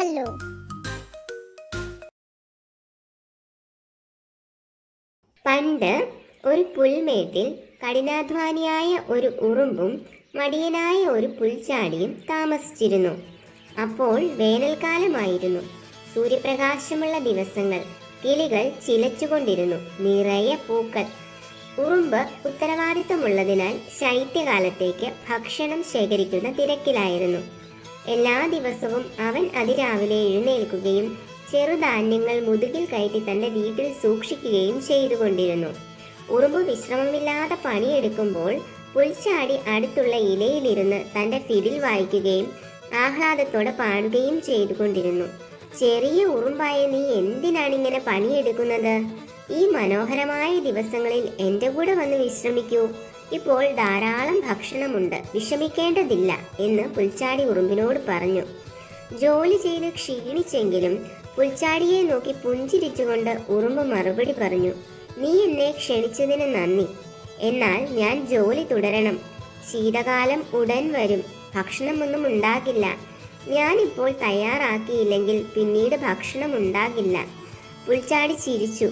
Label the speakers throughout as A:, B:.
A: കേൾക്കാമല്ലോ.
B: പണ്ട് ഒരു പുൽമേട്ടിൽ കഠിനാധ്വാനിയായ ഒരു ഉറുമ്പും മടിയനായ ഒരു പുൽച്ചാടിയും താമസിച്ചിരുന്നു. അപ്പോൾ വേനൽക്കാലമായിരുന്നു. സൂര്യപ്രകാശമുള്ള ദിവസങ്ങൾ. കിളികൾ ചിലച്ചുകൊണ്ടിരുന്നു. നിറയെ പൂക്കൾ. ഉറുമ്പ് ഉത്തരവാദിത്തമുള്ളതിനാൽ ശൈത്യകാലത്തേക്ക് ഭക്ഷണം ശേഖരിക്കുന്ന തിരക്കിലായിരുന്നു. എല്ലാ ദിവസവും അവൻ അതിരാവിലെ എഴുന്നേൽക്കുകയും ചെറുധാന്യങ്ങൾ മുതുകിൽ കയറ്റി തൻ്റെ വീട്ടിൽ സൂക്ഷിക്കുകയും ചെയ്തുകൊണ്ടിരുന്നു. ഉറുമ്പ് വിശ്രമമില്ലാതെ പണിയെടുക്കുമ്പോൾ പുൽച്ചാടി അടുത്തുള്ള ഇലയിലിരുന്ന് തൻ്റെ ഫിഡിൽ വായിക്കുകയും ആഹ്ലാദത്തോടെ പാടുകയും ചെയ്തുകൊണ്ടിരുന്നു. ചെറിയ ഉറുമ്പായ നീ എന്തിനാണിങ്ങനെ പണിയെടുക്കുന്നത്? ഈ മനോഹരമായ ദിവസങ്ങളിൽ എൻ്റെ കൂടെ വന്ന് വിശ്രമിക്കൂ. ഇപ്പോൾ ധാരാളം ഭക്ഷണമുണ്ട്, വിഷമിക്കേണ്ടതില്ല എന്ന് പുൽച്ചാടി ഉറുമ്പിനോട് പറഞ്ഞു. ജോലി ചെയ്ത് ക്ഷീണിച്ചെങ്കിലും പുൽച്ചാടിയെ നോക്കി പുഞ്ചിരിച്ചുകൊണ്ട് ഉറുമ്പ് മറുപടി പറഞ്ഞു, നീ എന്നെ ക്ഷണിച്ചതിന് നന്ദി. എന്നാൽ ഞാൻ ജോലി തുടരണം. ശീതകാലം ഉടൻ വരും. ഭക്ഷണമൊന്നും ഉണ്ടാകില്ല. ഞാനിപ്പോൾ തയ്യാറാക്കിയില്ലെങ്കിൽ പിന്നീട് ഭക്ഷണം ഉണ്ടാകില്ല. പുൽച്ചാടി ചിരിച്ചു.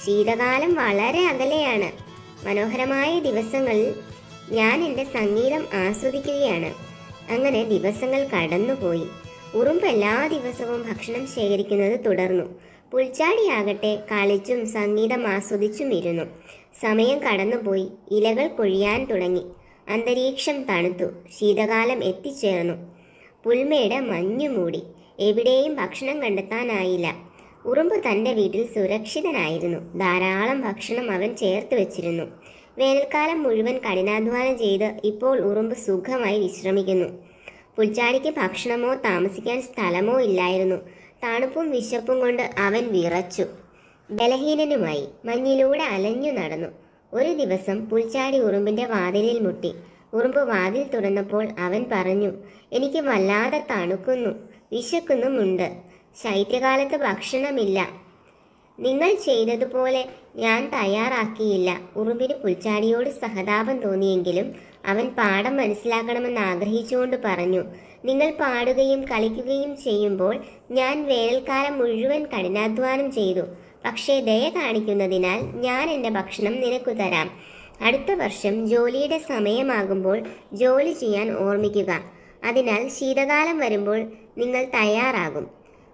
B: ശീതകാലം വളരെ അകലെയാണ്. മനോഹരമായ ദിവസങ്ങളിൽ ഞാൻ എൻ്റെ സംഗീതം ആസ്വദിക്കുകയാണ്. അങ്ങനെ ദിവസങ്ങൾ കടന്നുപോയി. ഉറുമ്പ് എല്ലാ ദിവസവും ഭക്ഷണം ശേഖരിക്കുന്നത് തുടർന്നു. പുൽച്ചാടിയാകട്ടെ കളിച്ചും സംഗീതം ആസ്വദിച്ചും ഇരുന്നു. സമയം കടന്നുപോയി. ഇലകൾ കൊഴിയാൻ തുടങ്ങി. അന്തരീക്ഷം തണുത്തു. ശീതകാലം എത്തിച്ചേർന്നു. പുൽമേട് മഞ്ഞു മൂടി. എവിടെയും ഭക്ഷണം കണ്ടെത്താനായില്ല. ഉറുമ്പ് തൻ്റെ വീട്ടിൽ സുരക്ഷിതനായിരുന്നു. ധാരാളം ഭക്ഷണം അവൻ ചേർത്ത് വെച്ചിരുന്നു. വേനൽക്കാലം മുഴുവൻ കഠിനാധ്വാനം ചെയ്ത് ഇപ്പോൾ ഉറുമ്പ് സുഖമായി വിശ്രമിക്കുന്നു. പുൽച്ചാടിക്ക് ഭക്ഷണമോ താമസിക്കാൻ സ്ഥലമോ ഇല്ലായിരുന്നു. തണുപ്പും വിശപ്പും കൊണ്ട് അവൻ വിറച്ചു. ബലഹീനനുമായി മഞ്ഞിലൂടെ അലഞ്ഞു നടന്നു. ഒരു ദിവസം പുൽച്ചാടി ഉറുമ്പിൻ്റെ വാതിലിൽ മുട്ടി. ഉറുമ്പ് വാതിൽ തുറന്നപ്പോൾ അവൻ പറഞ്ഞു, എനിക്ക് വല്ലാതെ തണുക്കുന്നു, വിശക്കുന്നുമുണ്ട്. ശൈത്യകാലത്ത് ഭക്ഷണമില്ല. നിങ്ങൾ ചെയ്തതുപോലെ ഞാൻ തയ്യാറാക്കിയില്ല. ഉറുമ്പിന് പുൽച്ചാടിയോട് സഹതാപം തോന്നിയെങ്കിലും അവൻ പാഠം മനസ്സിലാക്കണമെന്ന് ആഗ്രഹിച്ചുകൊണ്ട് പറഞ്ഞു, നിങ്ങൾ പാടുകയും കളിക്കുകയും ചെയ്യുമ്പോൾ ഞാൻ വേനൽക്കാലം മുഴുവൻ കഠിനാധ്വാനം ചെയ്തു. പക്ഷേ ദയ കാണിക്കുന്നതിനാൽ ഞാൻ എൻ്റെ ഭക്ഷണം നിനക്കു തരാം. അടുത്ത വർഷം ജോലിയുടെ സമയമാകുമ്പോൾ ജോലി ചെയ്യാൻ ഓർമ്മിക്കുക. അതിനാൽ ശീതകാലം വരുമ്പോൾ നിങ്ങൾ തയ്യാറാകും.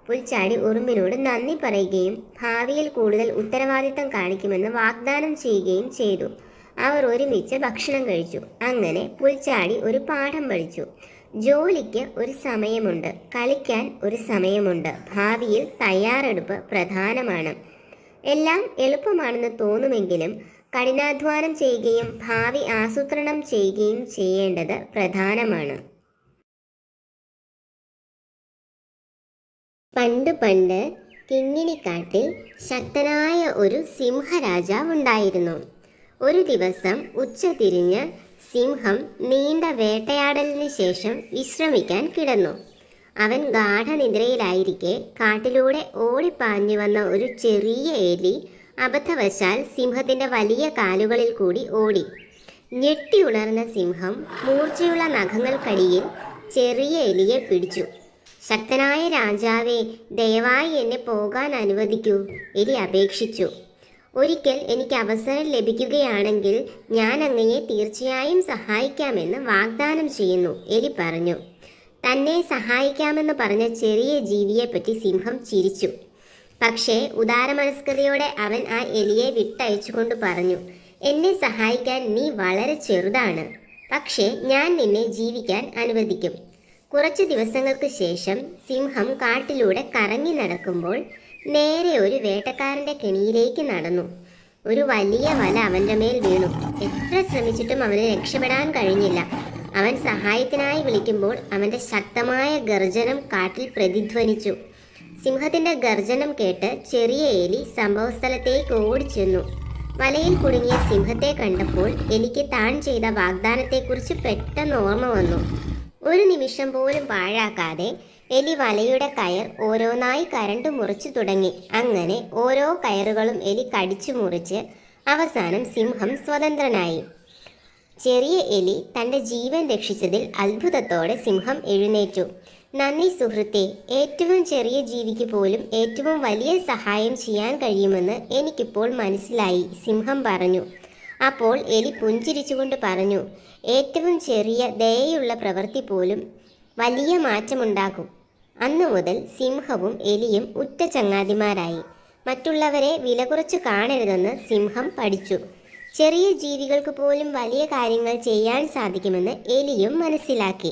B: പുൽച്ചാടി ഉറുമ്പിനോട് നന്ദി പറയുകയും ഭാവിയിൽ കൂടുതൽ ഉത്തരവാദിത്തം കാണിക്കുമെന്ന് വാഗ്ദാനം ചെയ്യുകയും ചെയ്തു. അവർ ഒരുമിച്ച് ഭക്ഷണം കഴിച്ചു. അങ്ങനെ പുൽച്ചാടി ഒരു പാഠം പഠിച്ചു. ജോലിക്ക് ഒരു സമയമുണ്ട്, കളിക്കാൻ ഒരു സമയമുണ്ട്. ഭാവിയിൽ തയ്യാറെടുപ്പ് പ്രധാനമാണ്. എല്ലാം എളുപ്പമാണെന്ന് തോന്നുമെങ്കിലും കഠിനാധ്വാനം ചെയ്യുകയും ഭാവി ആസൂത്രണം ചെയ്യുകയും ചെയ്യേണ്ടത് പ്രധാനമാണ്. പണ്ട് പണ്ട് കിങ്ങിണിക്കാട്ടിൽ ശക്തനായ ഒരു സിംഹരാജാവുണ്ടായിരുന്നു. ഒരു ദിവസം ഉച്ചതിരിഞ്ഞ് സിംഹം നീണ്ട വേട്ടയാടലിന് ശേഷം വിശ്രമിക്കാൻ കിടന്നു. അവൻ ഗാഠനിദ്രയിലായിരിക്കെ കാട്ടിലൂടെ ഓടിപ്പാഞ്ഞു വന്ന ഒരു ചെറിയ എലി അബദ്ധവശാൽ സിംഹത്തിൻ്റെ വലിയ കാലുകളിൽ കൂടി ഓടി. ഞെട്ടി ഉണർന്ന സിംഹം മൂർച്ചയുള്ള നഖങ്ങൾക്കടിയിൽ ചെറിയ എലിയെ പിടിച്ചു. ശക്തനായ രാജാവേ, ദയവായി എന്നെ പോകാൻ അനുവദിക്കൂ, എലി അപേക്ഷിച്ചു. ഒരിക്കൽ എനിക്ക് അവസരം ലഭിക്കുകയാണെങ്കിൽ ഞാൻ അങ്ങയെ തീർച്ചയായും സഹായിക്കാമെന്ന് വാഗ്ദാനം ചെയ്യുന്നു, എലി പറഞ്ഞു. തന്നെ സഹായിക്കാമെന്ന് പറഞ്ഞ ചെറിയ ജീവിയെപ്പറ്റി സിംഹം ചിരിച്ചു. പക്ഷേ ഉദാരമനസ്കതയോടെ അവൻ ആ എലിയെ വിട്ടയച്ചുകൊണ്ട് പറഞ്ഞു, എന്നെ സഹായിക്കാൻ നീ വളരെ ചെറുതാണ്, പക്ഷേ ഞാൻ നിന്നെ ജീവിക്കാൻ അനുവദിക്കും. കുറച്ചു ദിവസങ്ങൾക്ക് ശേഷം സിംഹം കാട്ടിലൂടെ കറങ്ങി നടക്കുമ്പോൾ നേരെ ഒരു വേട്ടക്കാരൻ്റെ കെണിയിലേക്ക് നടന്നു. ഒരു വലിയ വല അവൻ്റെ മേൽ വീണു. എത്ര ശ്രമിച്ചിട്ടും അവന് രക്ഷപ്പെടാൻ കഴിഞ്ഞില്ല. അവൻ സഹായത്തിനായി വിളിക്കുമ്പോൾ അവൻ്റെ ശക്തമായ ഗർജനം കാട്ടിൽ പ്രതിധ്വനിച്ചു. സിംഹത്തിൻ്റെ ഗർജനം കേട്ട് ചെറിയ എലി സംഭവസ്ഥലത്തേക്ക് ഓടിച്ചെന്നു. വലയിൽ കുടുങ്ങിയ സിംഹത്തെ കണ്ടപ്പോൾ എലിക്ക് താൻ ചെയ്ത വാഗ്ദാനത്തെക്കുറിച്ച് പെട്ടെന്ന് ഓർമ്മ വന്നു. ഒരു നിമിഷം പോലും പാഴാക്കാതെ എലി വലയുടെ കയർ ഓരോന്നായി കരണ്ടു മുറിച്ചു തുടങ്ങി. അങ്ങനെ ഓരോ കയറുകളും എലി കടിച്ചു മുറിച്ച് അവസാനം സിംഹം സ്വതന്ത്രനായി. ചെറിയ എലി തൻ്റെ ജീവൻ രക്ഷിച്ചതിൽ അത്ഭുതത്തോടെ സിംഹം എഴുന്നേറ്റു. നന്ദി സുഹൃത്തേ, ഏറ്റവും ചെറിയ ജീവിക്ക് പോലും ഏറ്റവും വലിയ സഹായം ചെയ്യാൻ കഴിയുമെന്ന് എനിക്കിപ്പോൾ മനസ്സിലായി, സിംഹം പറഞ്ഞു. അപ്പോൾ എലി പുഞ്ചിരിച്ചുകൊണ്ട് പറഞ്ഞു, ഏറ്റവും ചെറിയ ദയയുള്ള പ്രവൃത്തി പോലും വലിയ മാറ്റമുണ്ടാക്കും. അന്നു മുതൽ സിംഹവും എലിയും ഉറ്റ ചങ്ങാതിമാരായി. മറ്റുള്ളവരെ വില കുറച്ച് കാണരുതെന്ന് സിംഹം പഠിച്ചു. ചെറിയ ജീവികൾക്ക് പോലും വലിയ കാര്യങ്ങൾ ചെയ്യാൻ സാധിക്കുമെന്ന് എലിയും മനസ്സിലാക്കി.